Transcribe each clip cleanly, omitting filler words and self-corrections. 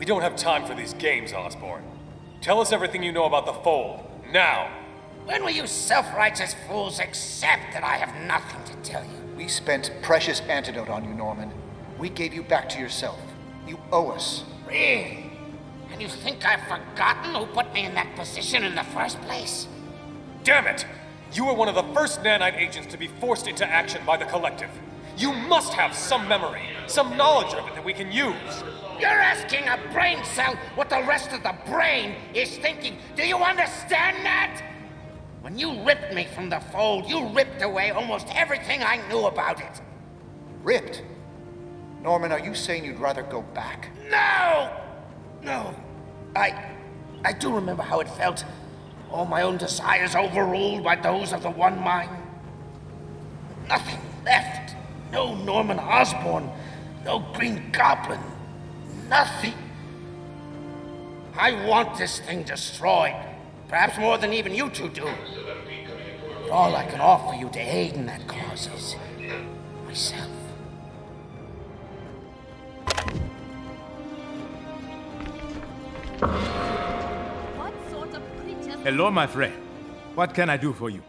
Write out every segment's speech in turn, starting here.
don't have time for these games, Osborn. Tell us everything you know about the Fold, now! When will you self-righteous fools accept that I have nothing to tell you? We spent precious antidote on you, Norman. We gave you back to yourself. You owe us. Really? And you think I've forgotten who put me in that position in the first place? Damn it! You were one of the first nanite agents to be forced into action by the Collective. You must have some memory, some knowledge of it that we can use. You're asking a brain cell what the rest of the brain is thinking. Do you understand that? When you ripped me from the Fold, you ripped away almost everything I knew about it. Ripped? Norman, are you saying you'd rather go back? No! No. I do remember how it felt. All my own desires overruled by those of the One Mind. Nothing left. No Norman Osborn. No Green Goblin. Nothing. I want this thing destroyed. Perhaps more than even you two do. But all I can offer you to aid in that cause is myself. What sort of creature? Hello, my friend. What can I do for you?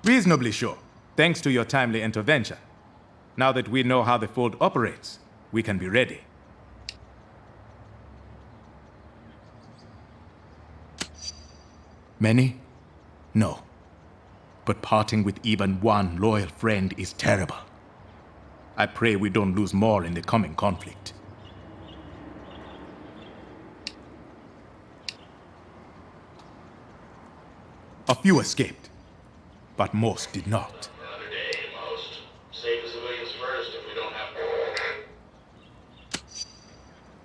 Reasonably sure, thanks to your timely intervention. Now that we know how the Fold operates, we can be ready. Many? No. But parting with even one loyal friend is terrible. I pray we don't lose more in the coming conflict. A few escaped, but most did not. Another day, most. Save the civilians first if we don't have to.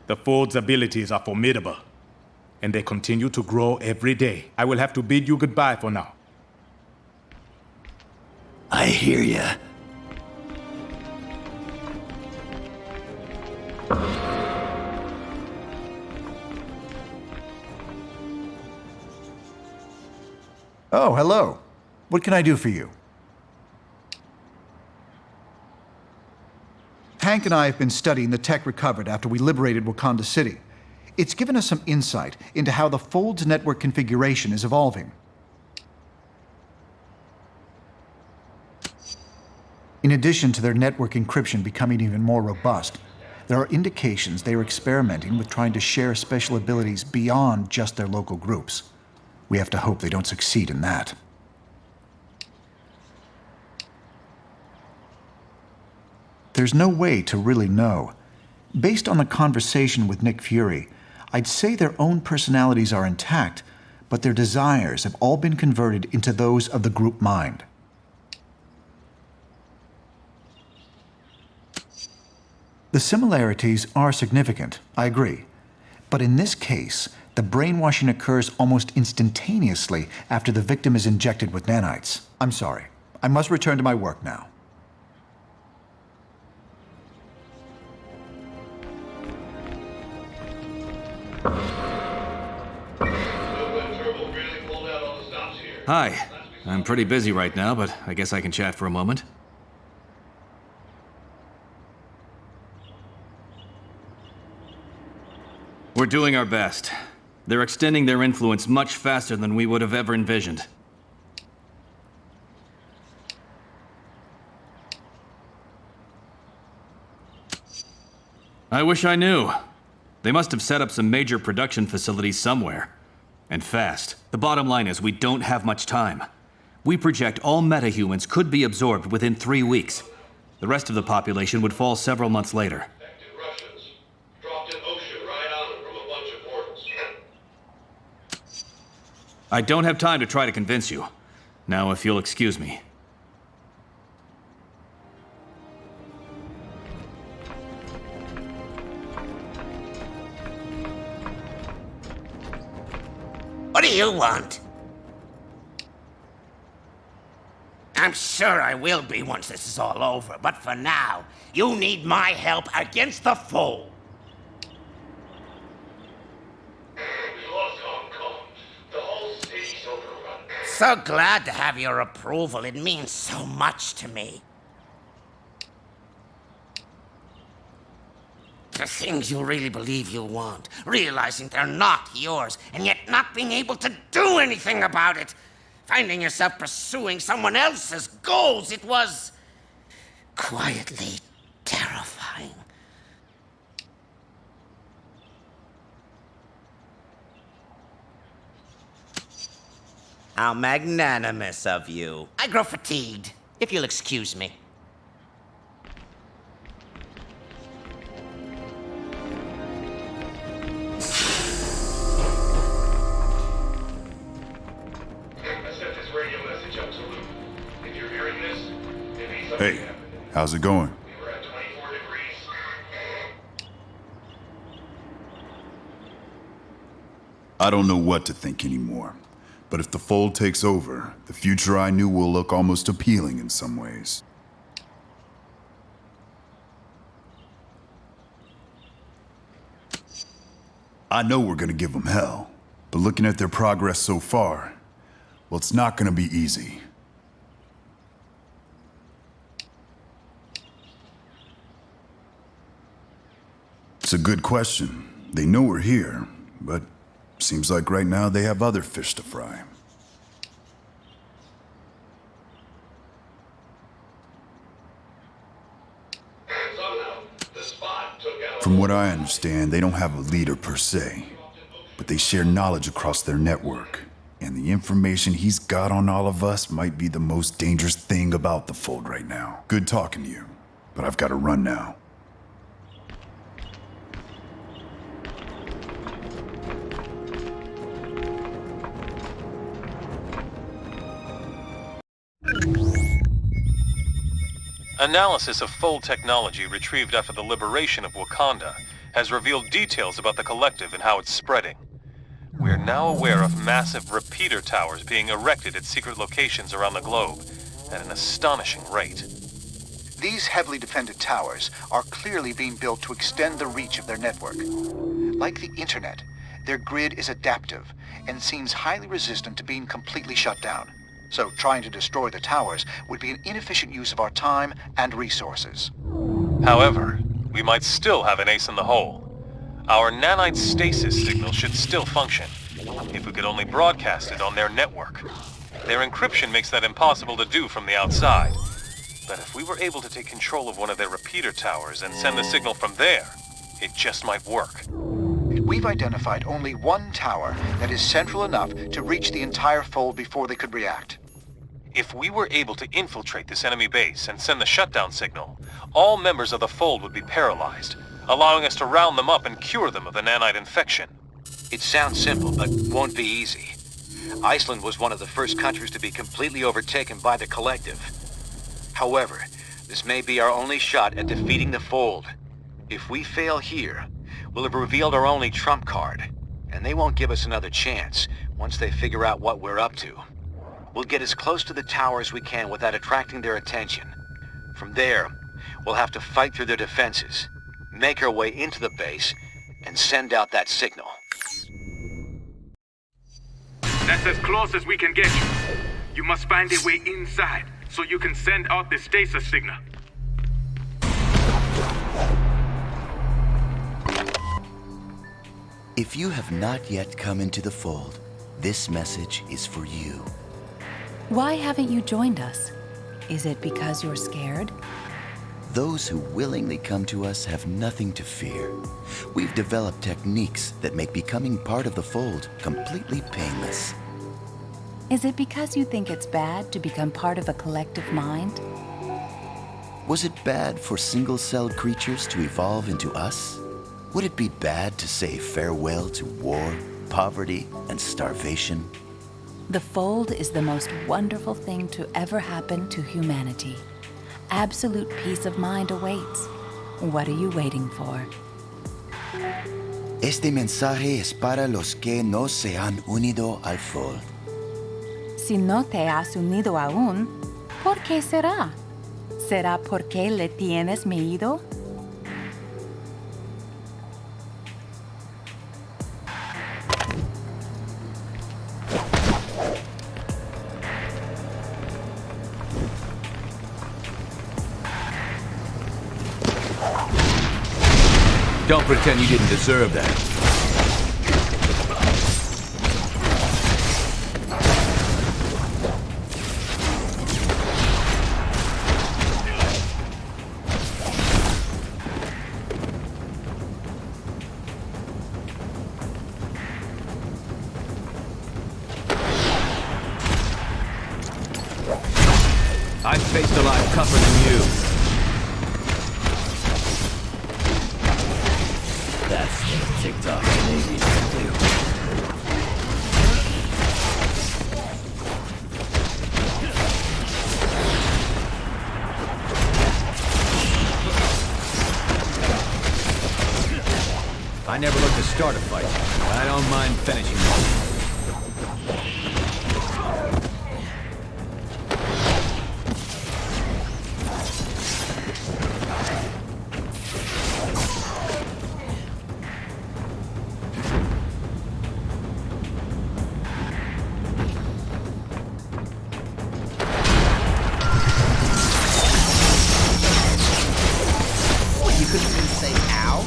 The Fold's abilities are formidable, and they continue to grow every day. I will have to bid you goodbye for now. I hear ya. Oh, hello. What can I do for you? Hank and I have been studying the tech recovered after we liberated Wakanda City. It's given us some insight into how the Fold's network configuration is evolving. In addition to their network encryption becoming even more robust, there are indications they are experimenting with trying to share special abilities beyond just their local groups. We have to hope they don't succeed in that. There's no way to really know. Based on the conversation with Nick Fury, I'd say their own personalities are intact, but their desires have all been converted into those of the group mind. The similarities are significant, I agree. But in this case, the brainwashing occurs almost instantaneously after the victim is injected with nanites. I'm sorry. I must return to my work now. Hi. I'm pretty busy right now, but I guess I can chat for a moment. We're doing our best. They're extending their influence much faster than we would have ever envisioned. I wish I knew. They must have set up some major production facilities somewhere. And fast. The bottom line is we don't have much time. We project all metahumans could be absorbed within 3 weeks. The rest of the population would fall several months later. Russians dropped an ocean right on them from a bunch of portals. I don't have time to try to convince you. Now, if you'll excuse me. What do you want? I'm sure I will be once this is all over, but for now, you need my help against the Fold. We lost Hong Kong. The whole city's overrun. So glad to have your approval. It means so much to me. The things you really believe you want, realizing they're not yours, and yet not being able to do anything about it. Finding yourself pursuing someone else's goals. It was quietly terrifying. How magnanimous of you. I grow fatigued, if you'll excuse me. I sent this radio message up to Luke. If you're hearing this, it means something Hey, happened. how's it going? We were at 24 degrees. I don't know what to think anymore. But if the Fold takes over, the future I knew will look almost appealing in some ways. I know we're gonna give them hell, but looking at their progress so far, well, it's not gonna be easy. It's a good question. They know we're here, but seems like right now they have other fish to fry. Somehow, the spot took out. From what I understand, they don't have a leader per se, but they share knowledge across their network. And the information he's got on all of us might be the most dangerous thing about the Fold right now. Good talking to you, but I've got to run now. Analysis of Fold technology retrieved after the liberation of Wakanda has revealed details about the Collective and how it's spreading. We are now aware of massive repeater towers being erected at secret locations around the globe at an astonishing rate. These heavily defended towers are clearly being built to extend the reach of their network. Like the internet, their grid is adaptive and seems highly resistant to being completely shut down. So trying to destroy the towers would be an inefficient use of our time and resources. However, we might still have an ace in the hole. Our nanite stasis signal should still function, if we could only broadcast it on their network. Their encryption makes that impossible to do from the outside. But if we were able to take control of one of their repeater towers and send the signal from there, it just might work. We've identified only one tower that is central enough to reach the entire Fold before they could react. If we were able to infiltrate this enemy base and send the shutdown signal, all members of the Fold would be paralyzed, allowing us to round them up and cure them of the nanite infection. It sounds simple, but won't be easy. Iceland was one of the first countries to be completely overtaken by the Collective. However, this may be our only shot at defeating the Fold. If we fail here, we'll have revealed our only trump card, and they won't give us another chance once they figure out what we're up to. We'll get as close to the tower as we can without attracting their attention. From there, we'll have to fight through their defenses, make our way into the base, and send out that signal. That's as close as we can get you. You must find a way inside, so you can send out the stasis signal. If you have not yet come into the Fold, this message is for you. Why haven't you joined us? Is it because you're scared? Those who willingly come to us have nothing to fear. We've developed techniques that make becoming part of the Fold completely painless. Is it because you think it's bad to become part of a collective mind? Was it bad for single-celled creatures to evolve into us? Would it be bad to say farewell to war, poverty, and starvation? The Fold is the most wonderful thing to ever happen to humanity. Absolute peace of mind awaits. What are you waiting for? Este mensaje es para los que no se han unido al Fold. Si no te has unido aún, ¿por qué será? ¿Será porque le tienes miedo? Don't pretend you didn't deserve that. I've faced a lot tougher than you. That's what a ticked off Canadian can do. I never look to start a fight, but I don't mind finishing it. You couldn't even say ow?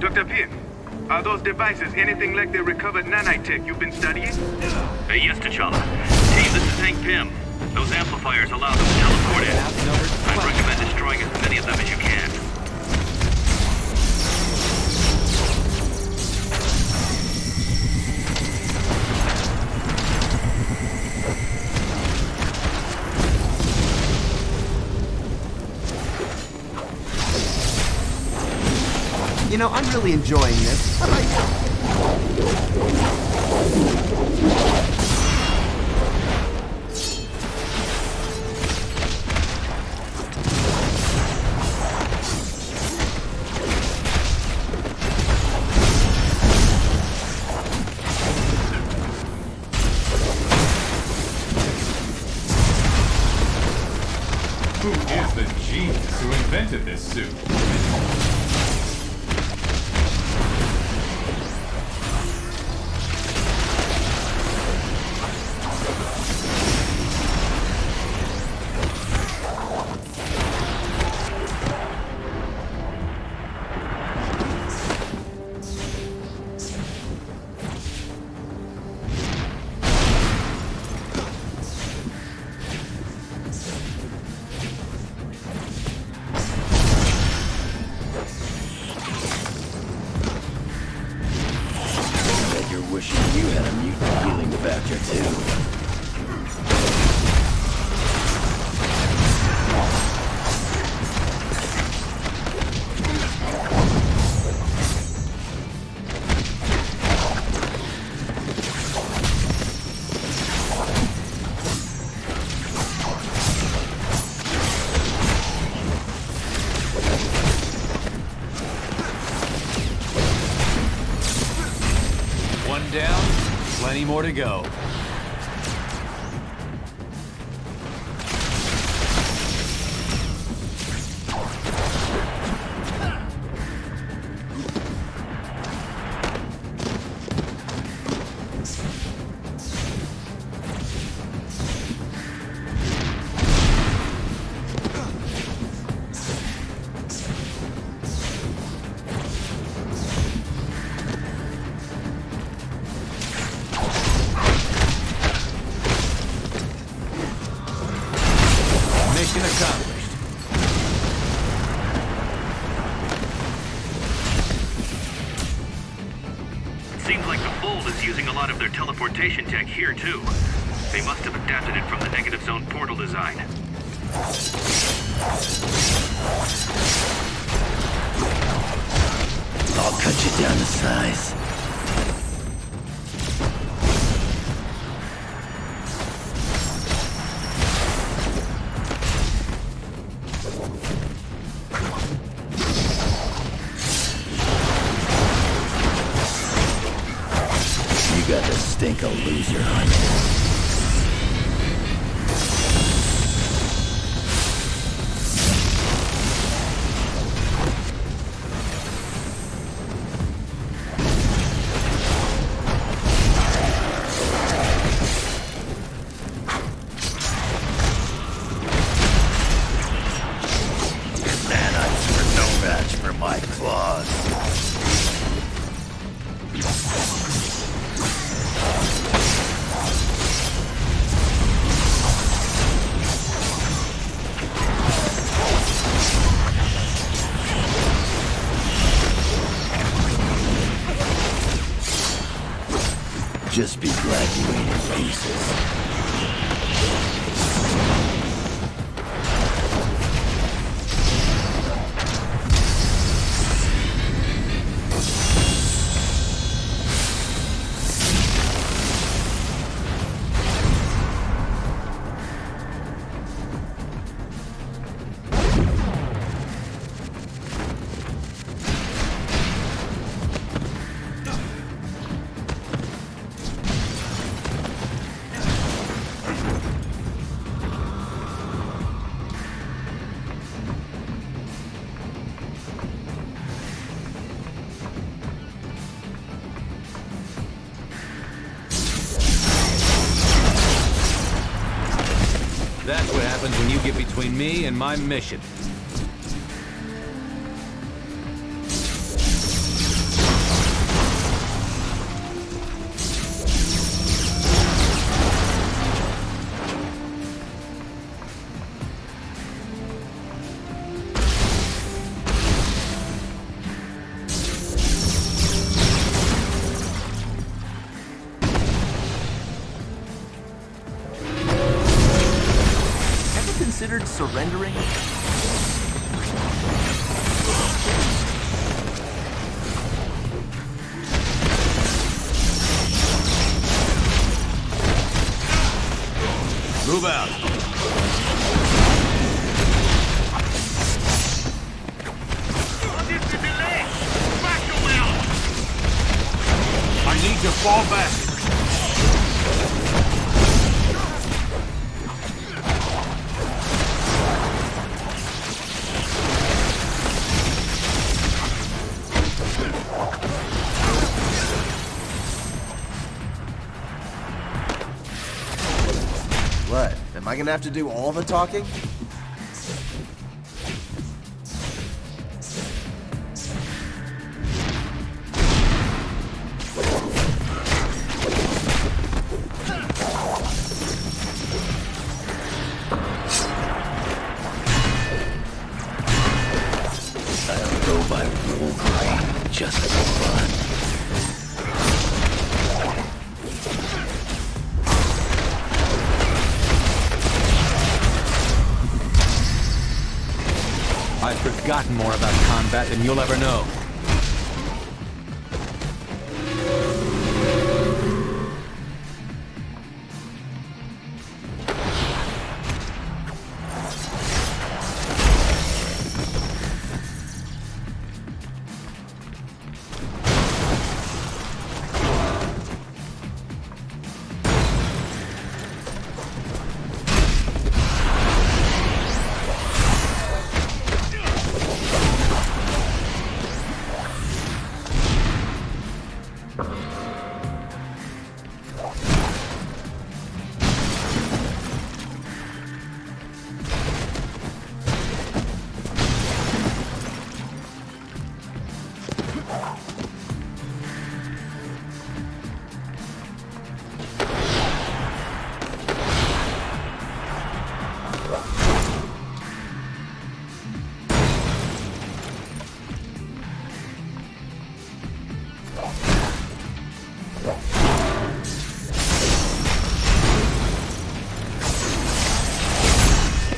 Dr. Pym, are those devices anything like the recovered nanite tech you've been studying? Yes, T'Challa. Team, this is Hank Pym. Those amplifiers allow them to teleport in. I'd recommend destroying as many of them as you can. You know, I'm really enjoying this. Who is the genius who invented this suit? Wishing you had a mutant healing the Badger too. One down, plenty more to go. Mission accomplished. Seems like the Fold is using a lot of their teleportation tech here, too. They must have adapted it from the negative zone portal design. I'll cut you down to size. think a loser hunts. Nanites were no match for my claws. Just be glad you ain't in pieces. That's what happens when you get between me and my mission. Considered surrendering? Move out. I need to fall back. What? Am I gonna have to do all the talking? I'll go by Wolverine just for fun. I've forgotten more about combat than you'll ever know.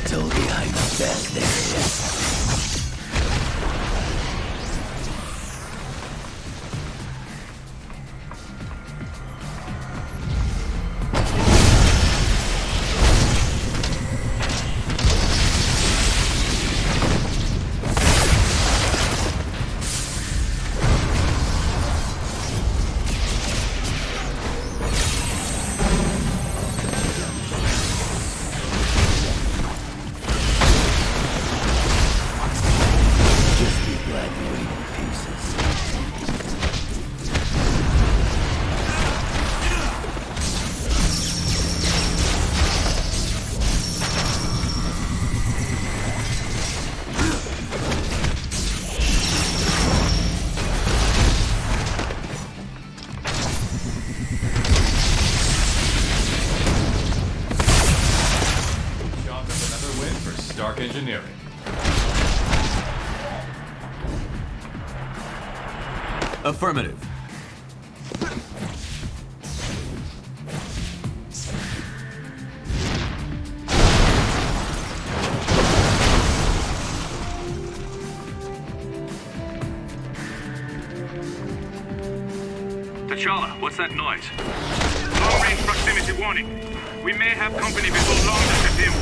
Told you I'm the best there is. network engineering. Affirmative. T'Challa, what's that noise? Long-range proximity warning. We may have company before long, Dr. Pym.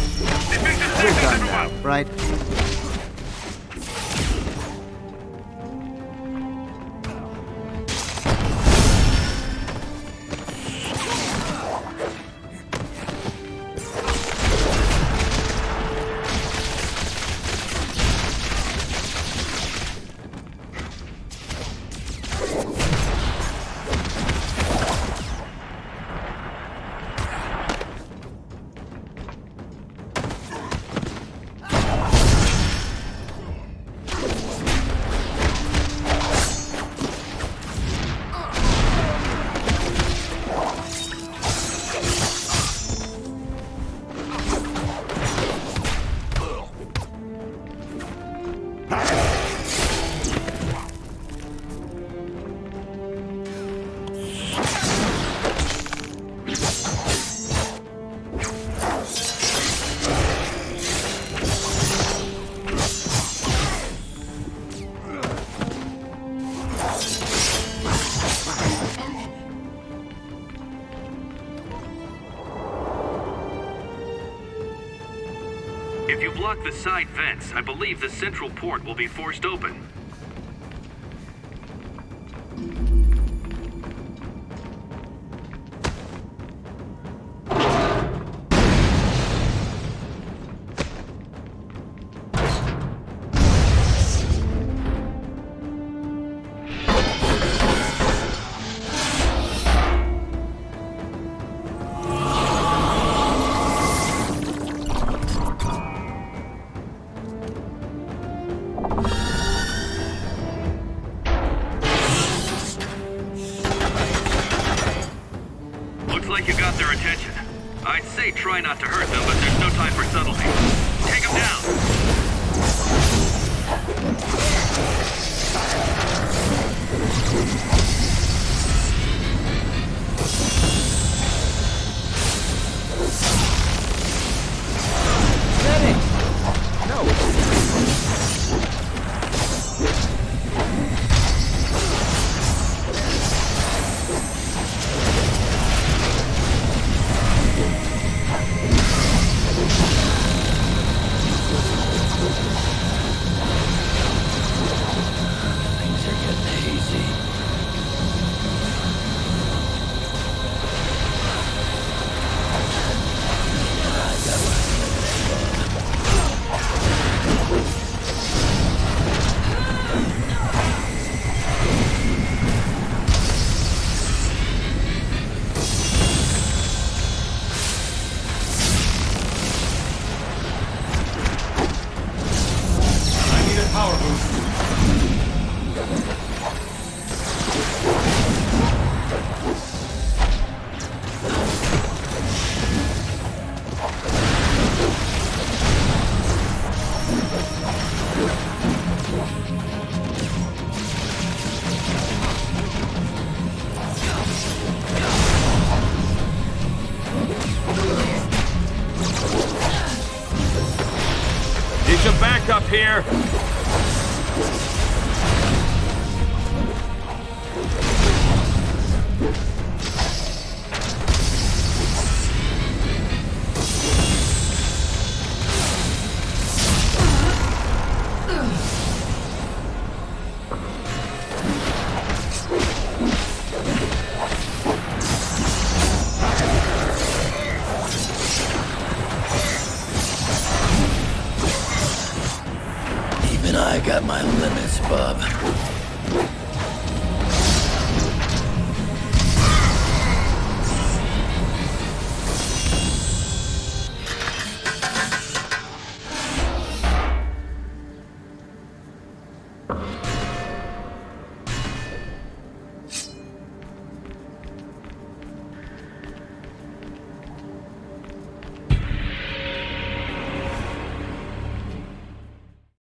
Defend the We're stasis, done everyone! now, right? If you block the side vents, I believe the central port will be forced open. Try not to hurt them, but there's no time for subtlety. Take them some backup here. I got my limits, bub.